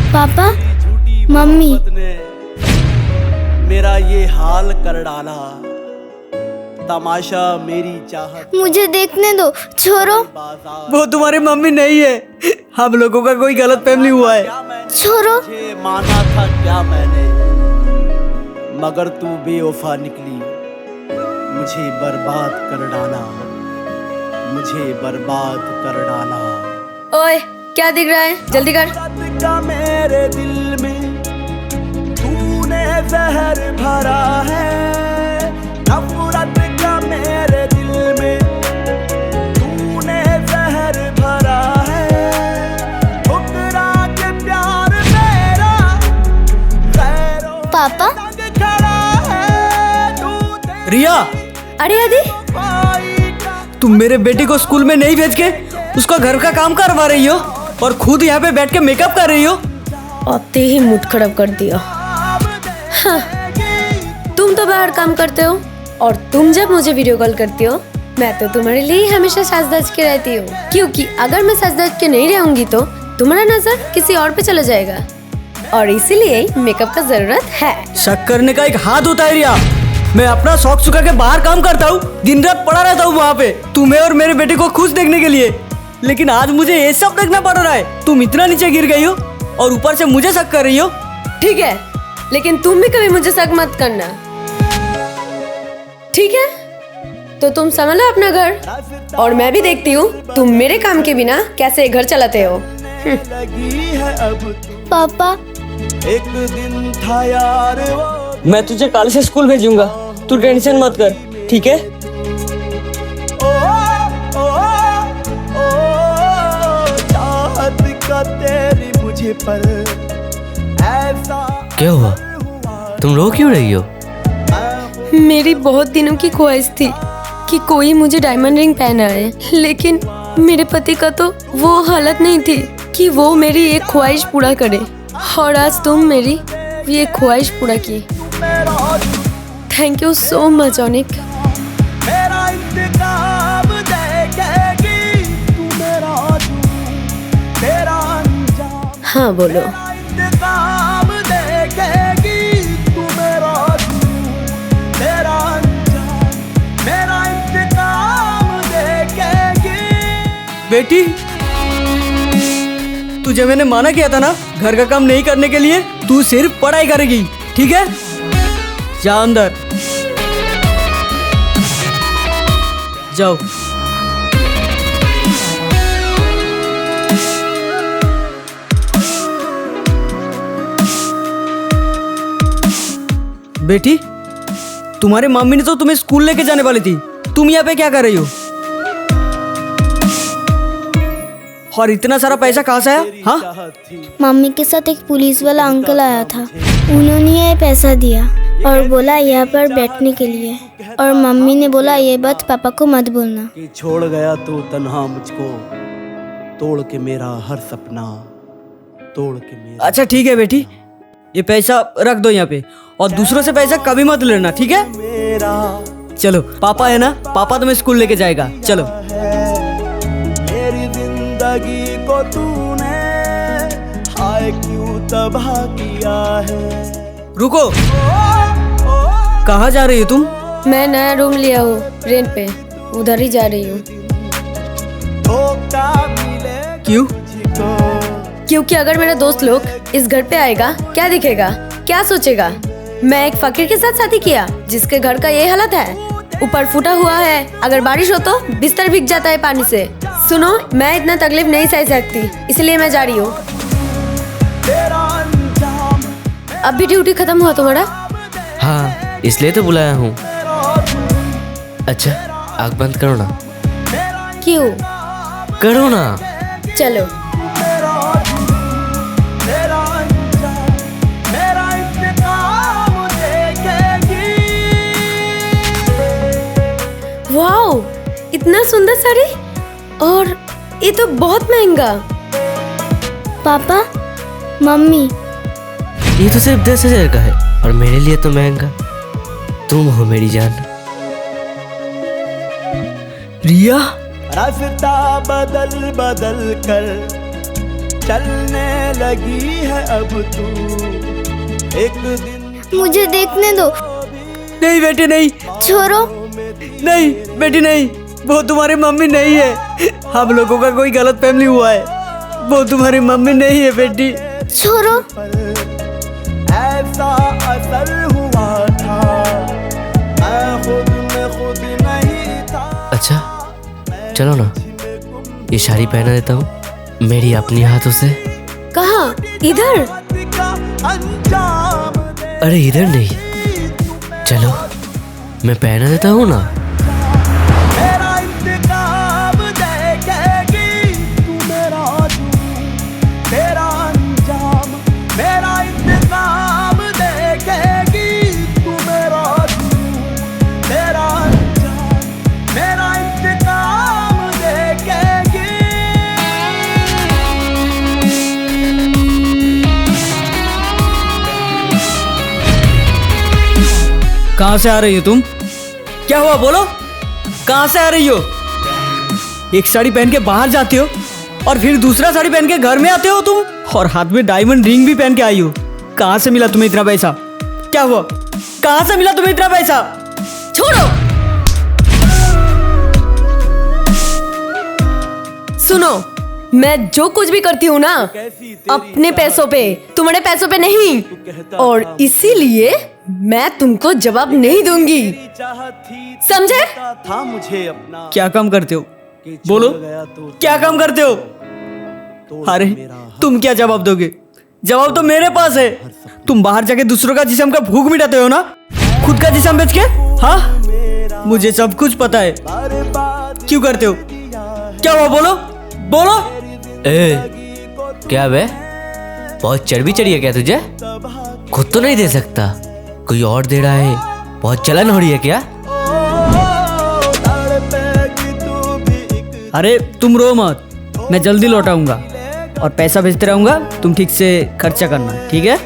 पापा, मम्मी, ने मेरा ये हाल कर डाला। तमाशा मेरी चाहत मुझे देखने दो, छोड़ो, वो तुम्हारी मम्मी नहीं है, हम लोगों का कोई गलत फैमिली हुआ है। छोड़ो। मुझे माना था क्या मैंने, मगर तू बेवफा निकली। मुझे बर्बाद कर डाला, मुझे बर्बाद कर डाला। ओए, क्या दिख रहा है? जल्दी कर। का मेरे दिल में तूने जहर भरा है, नफरत का मेरे दिल में तूने जहर भरा है। ठुकरा के प्यार मेरा पैरों पापा, तक खड़ा है तू। रिया, अरे आदि, तुम मेरे बेटे को स्कूल में नहीं भेज के उसका घर का काम करवा रही हो और खुद यहाँ पे बैठ के मेकअप कर रही हो। आते ही मूड खराब कर दिया। हाँ, तुम तो बाहर काम करते हो और तुम जब मुझे वीडियो कॉल करती हो, मैं तो तुम्हारे लिए हमेशा सज-धज के रहती हूँ, क्योंकि अगर मैं सज-धज के नहीं रहूंगी तो तुम्हारा नजर किसी और पे चला जाएगा और इसीलिए मेकअप का जरूरत है। शक करने का एक हाथ होता है रिया। मैं अपना शौक चुका के बाहर काम करता हूँ, दिन रात पड़ा रहता हूँ वहाँ पे तुम्हें और मेरे बेटे को खुश देखने के लिए, लेकिन आज मुझे ये सब देखना पड़ रहा है। तुम इतना नीचे गिर गई हो और ऊपर से मुझे शक कर रही हो। ठीक है, लेकिन तुम भी कभी मुझे शक मत करना, ठीक है? तो तुम संभालो अपना घर और मैं भी देखती हूँ तुम मेरे काम के बिना कैसे घर चलाते हो। लगी है अब पापा, एक दिन था यार वो। मैं तुझे कल से स्कूल भेजूंगा, तू टेंशन मत कर, ठीक है? चाहत का तेरी मुझे पर ऐसा क्या हुआ? तुम रो क्यों रही हो? मेरी बहुत दिनों की ख्वाहिश थी कि कोई मुझे डायमंड रिंग पहनाए, लेकिन मेरे पति का तो वो हालत नहीं थी कि वो मेरी एक ख्वाहिश पूरा करे, और आज तुम मेरी ये ख्वाहिश पूरा की। Thank you so much Anik. मेरा इंतकाम देखेगी तू, मेरा अंजाम। हाँ बोलो। इंतकाम देखेगी तू, मेरा अंजाम। मेरा इंतकाम देखेगी। बेटी, तुझे मैंने माना किया था ना घर का काम नहीं करने के लिए, तू सिर्फ पढ़ाई करेगी, ठीक है? जा अंदर जाओ। बेटी, तुम्हारी मम्मी ने तो तुम्हें स्कूल लेके जाने वाली थी, तुम यहाँ पे क्या कर रही हो? और इतना सारा पैसा कहाँ से आया? हाँ, मम्मी के साथ एक पुलिस वाला अंकल आया था, उन्होंने ये पैसा दिया और बोला यहाँ पर बैठने के लिए, और मम्मी ने बोला ये बात पापा को मत बोलना। कि छोड़ गया तू तन्हा मुझको, तोड़ के मेरा हर सपना, तोड़ के मेरा। अच्छा ठीक है बेटी, ये पैसा रख दो यहाँ पे और दूसरों से पैसा कभी मत लेना, ठीक है? मेरा चलो, पापा है ना, पापा तुम्हें स्कूल लेके जाएगा, चलो। मेरी जिंदगी को तूने हाय क्यों तबाह किया है। रुको, कहाँ जा रही हो तुम? मैं नया रूम लिया हूँ रेंट पे, उधर ही जा रही हूँ। धोखा मिले क्यों? क्योंकि अगर मेरा दोस्त लोग इस घर पे आएगा, क्या दिखेगा, क्या सोचेगा? मैं एक फकीर के साथ शादी किया जिसके घर का ये हालत है, ऊपर फूटा हुआ है, अगर बारिश हो तो बिस्तर भीग जाता है पानी से। सुनो, मैं इतना तकलीफ नहीं सह सकती, इसलिए मैं जा रही हूँ। अब भी ड्यूटी खत्म हुआ तुम्हारा? हाँ, इसलिए तो बुलाया हूँ। अच्छा, आँख बंद करो ना। क्यों? करो ना। चलो। वाओ, इतना सुंदर साड़ी, और ये तो बहुत महंगा। पापा, मम्मी, ये तो सिर्फ 10,000 का है और मेरे लिए तो महंगा। तुम हो मेरी जान। रिया, रास्ता बदल बदल कर चलने लगी है अब तू, एक दिन मुझे देखने दो। नहीं बेटी नहीं, छोड़ो। नहीं बेटी नहीं, वो तुम्हारी मम्मी नहीं है। हम लोगों का कोई गलत फैमिली हुआ है, वो तुम्हारी मम्मी नहीं है बेटी। छोड़ो। ऐसा असर हुआ था, मैं खुद में खुद नहीं था। अच्छा चलो ना, ये साड़ी पहना देता हूँ मेरी अपनी हाथों से। कहाँ? इधर? अंजाम अरे इधर नहीं, चलो मैं पहना देता हूँ ना। मेरा इंतकाम देखेगी तू, मेरा तेरा अंजाम। मेरा इंतकाम देखेगी तू, मेरा तेरा अंजाम। मेरा इंतकाम देखेगी। कहाँ से आ रही हो तुम? क्या हुआ बोलो, कहाँ से आ रही हो? एक साड़ी पहन के बाहर जाते हो और फिर दूसरा साड़ी पहन के घर में आते हो तुम, और हाथ में डायमंड रिंग भी पहन के आई हो। कहाँ से मिला तुम्हें इतना पैसा? क्या हुआ, कहाँ से मिला तुम्हें इतना पैसा? छोड़ो। सुनो, मैं जो कुछ भी करती हूँ ना अपने पैसों पे, तुम्हारे पैसों पे नहीं, और इसीलिए मैं तुमको जवाब नहीं दूंगी, समझे? था मुझे अपना क्या काम करते हो बोलो, क्या काम करते हो? अरे तुम क्या जवाब दोगे? जवाब तो मेरे पास है। तुम बाहर जाके दूसरों का जिस्म का भूख मिटाते हो ना, खुद का जिस्म बेच के। हाँ, मुझे सब कुछ पता है क्यों करते हो। क्या हुआ बोलो, बोलो। क्या बे, बहुत चर्बी चढ़ी है क्या तुझे? खुद तो नहीं दे सकता, कोई और दे रहा है, बहुत जलन हो रही है क्या? अरे तुम रो मत, मैं जल्दी लौटाऊंगा और पैसा भेजते रहूंगा, तुम ठीक से खर्चा करना, ठीक है?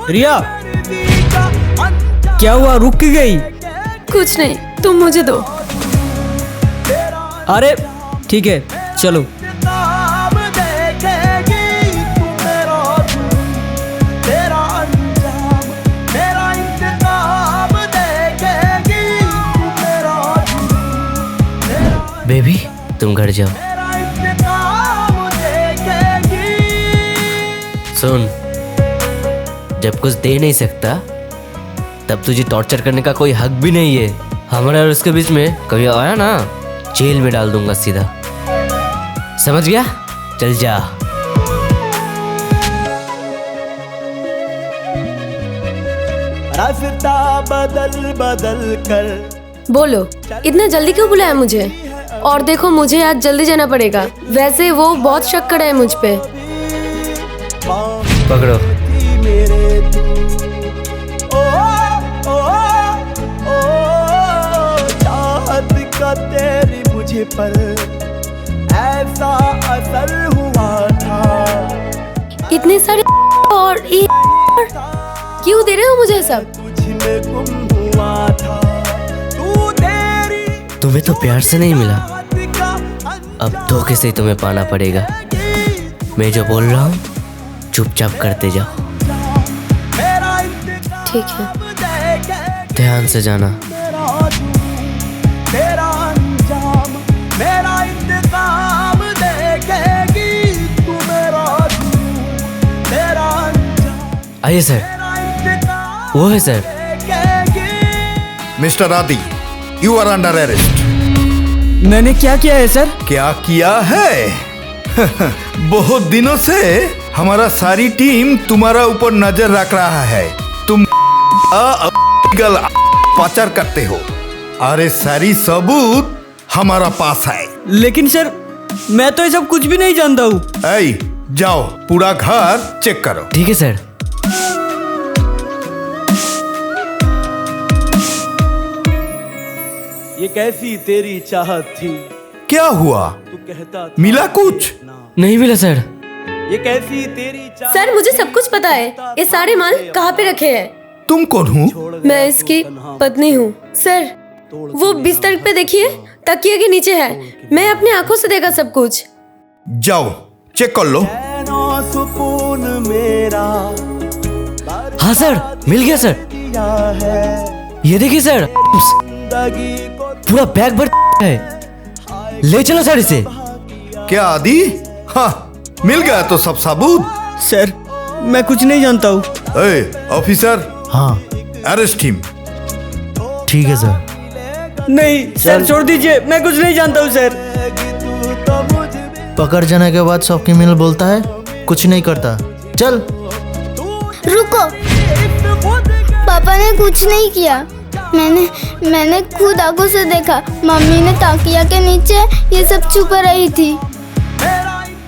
रिया, क्या हुआ, रुक की गई? कुछ नहीं, तुम मुझे दो। अरे ठीक है चलो। बेबी तुम घर जाओ। सुन, जब कुछ दे नहीं सकता तब तुझे टॉर्चर करने का कोई हक भी नहीं है। हमारे और उसके बीच में कभी आया ना, जेल में डाल दूंगा सीधा, समझ गया? चल जा। रास्ता बदल बदल कर। बोलो, इतना जल्दी क्यों बुलाया मुझे? और देखो, मुझे आज जल्दी जाना पड़ेगा, वैसे वो बहुत शक कर रहा है मुझ पे। पकड़ो। मेरे तू, ओ, ओ, ओ, चाहत का तेरी मुझे पर ऐसा असर हुआ था। इतने सारे और क्यों दे रहे हो मुझे सब? तुझ में गुम हुआ था, तू तेरी तुम्हें तो प्यार से नहीं मिला, अब धोखे से तुम्हें पाना पड़ेगा। मैं जो बोल रहा हूँ चुपचाप करते जाओ। ठीक है, ध्यान से जाना। तेरा अंजाम, मेरा इंतकाम देखेगी तू, मेरा तेरा अंजाम। आइए सर, वो है सर। मिस्टर आदि, यू आर अंडर अरेस्ट। मैंने क्या किया है सर? क्या किया है? बहुत दिनों से हमारा सारी टीम तुम्हारा ऊपर नजर रख रहा है। तुम पाचार करते हो, अरे सारी सबूत हमारा पास है। लेकिन सर, मैं तो ये सब कुछ भी नहीं जानता हूँ। ऐ, जाओ पूरा घर चेक करो। ठीक है सर। ये कैसी तेरी चाहत थी, क्या हुआ? तू कहता था मिला कुछ? नहीं मिला सर। ये कैसी तेरी चाहत। सर मुझे सब कुछ पता है, ये सारे माल कहाँ पे रखे हैं। तुम कौन हो? मैं इसकी पत्नी हूँ। सर, वो बिस्तर पे देखिए, तकिए के नीचे है। मैं अपने आंखों से देखा सब कुछ। जाओ चेक कर लो। सुकून मेरा हाँ सर, मिल गया सर। ये देखिए सर, पूरा बैग भर है। ले चलो सर इसे। क्या आदि? हाँ, मिल गया तो सब सबूत। सर मैं कुछ नहीं जानता हूँ। ऑफिसर, हाँ अरेस्ट हिम। ठीक है सर। नहीं सर, छोड़ दीजिए, मैं कुछ नहीं जानता हूँ सर। पकड़ जाने के बाद सब क्रिमिनल बोलता है कुछ नहीं करता। चल। रुको, पापा ने कुछ नहीं किया। मैंने खुद आंखों से देखा। मम्मी ने ताकिया के नीचे ये सब छुपा रही थी।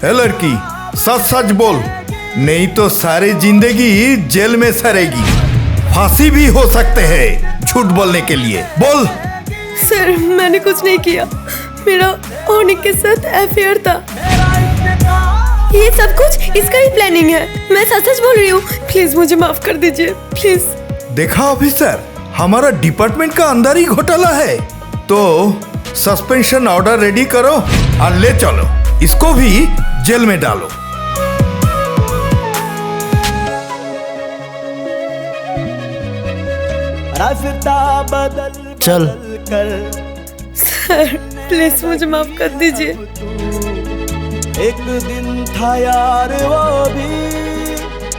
ए लड़की, सच सच बोल, नहीं तो सारी जिंदगी जेल में सड़ेगी। फांसी भी हो सकते हैं झूठ बोलने के लिए। बोल। सर मैंने कुछ नहीं किया, मेरा ओनिक के साथ अफेयर था। ये सब कुछ इसका ही प्लानिंग है। मैं सच सच बोल रही हूँ। प्लीज मुझे माफ कर दीजिए, प्लीज। देखा ऑफिसर, हमारा डिपार्टमेंट का अंदर ही घोटाला है। तो सस्पेंशन ऑर्डर रेडी करो और ले चलो, इसको भी जेल में डालो। रास्ता बदल चल। कर सर प्लीज मुझे माफ कर दीजिए। एक दिन था यार वो भी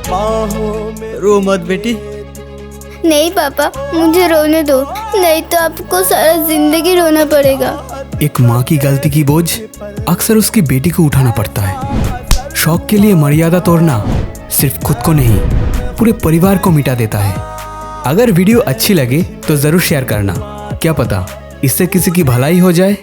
बाहों में। रो मत बेटी। नहीं पापा, मुझे रोने दो, नहीं तो आपको सारा जिंदगी रोना पड़ेगा। एक माँ की गलती की बोझ अक्सर उसकी बेटी को उठाना पड़ता है। शौक के लिए मर्यादा तोड़ना सिर्फ खुद को नहीं, पूरे परिवार को मिटा देता है। अगर वीडियो अच्छी लगे तो ज़रूर शेयर करना। क्या पता इससे किसी की भलाई हो जाए।